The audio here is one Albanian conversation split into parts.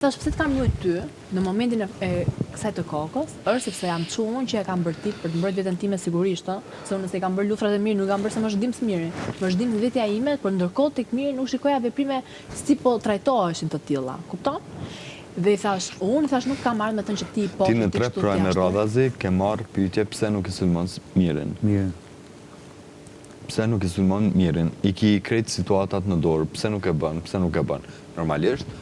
Tash pse të kam luajt ty në momentin e kësaj të kokës, është sepse jam çunë që e kam bërtit për të mbrojtë veten time sigurisht, se unë nëse i kam bërë luftrat e mirë, nuk kam bërë se më zhdim së miri. Më zhdim vetja ime, por ndërkohë tek miri nuk shikoja veprime si po trajtoheshin të tilla. Kupton? Dhe i thash, unë thash nuk kam marrë me të që ti po. Ti në 3 prajme me radhazi ke marrë pyetje pse nuk i sulmon mirin. Mirë. Pse nuk i sulmon mirin? I ki krejt situatat në dorë, pse nuk e bën, pse nuk e bën. Normalisht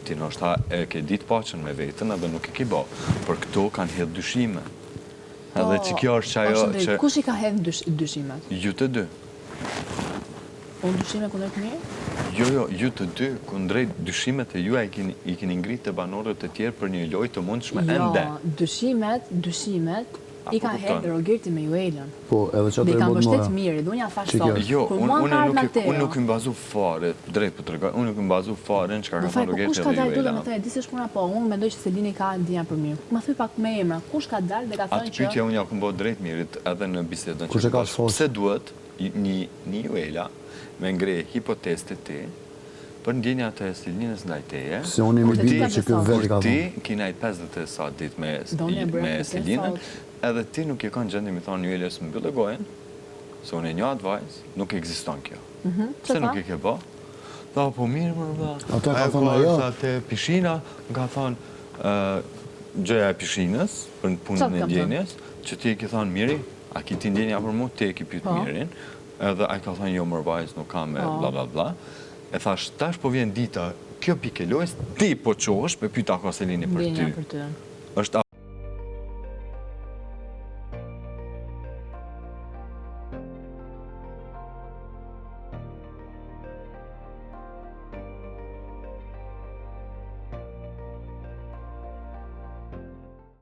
ti ndoshta e ke ditë paqen me veten edhe nuk e ke bë, por këto kanë hedh dyshime. Edhe që kjo është ajo që kush i ka hedh dyshimet? Ju të dy. Unë dyshime kundrejt mirë? Jo, ju të dy kundrejt dyshimet e juaj i keni ngritë të banorët e tjerë për një lojë të mundshme ende. Jo, dyshimet i ka hedhë Rogerti me Juelën. Po, edhe që Dhe i të ka rëbot mbështet mora. mirë, dhe unë ja thash sot. Jo, unë nuk i mbazu fare, drejt për të regoj, unë nuk i mbazu fare në çka ka thënë Rogerti Kush ka dhe dalë Juela. me të di se shkuna po, unë mendoj që Selini ka ndjenja për mirë. Ma thuj pak me emra, kush ka dalë dhe ka thënë Atë pyetje unë ja kam bërë drejt mirit edhe në bisedën Kush e ka thosh? pse duhet një Juela me ngre hipotezë të ti për ndjenjat e Selinës ndaj teje. Se unë jemi bitë që kjo vetë ka Kur ti thonë. kina i 50 e sa ditë Doni e bëra me këtë Selinën, sot. edhe ti nuk e kanë gjendje mi thonë Juelës më mbyllë gojen, se unë e një advice, nuk ekziston kjo. Pse nuk e ke bë? Tha, po mirë më vëlla. Ato ka thonë ajo. Te pishina, më ka thonë gjëja e pishinës, për punën e ndjenjes, që ti e ke thonë miri, a ki ti ndjenja për mu, ti e ki pyet mirin, edhe a ka thonë jo më vajz, nuk kam e bla bla bla. E thash, tash po vjen dita, kjo pike lojës, ti po qohësh me pyeta ka Selini për ty. Ndjenja për ty. Është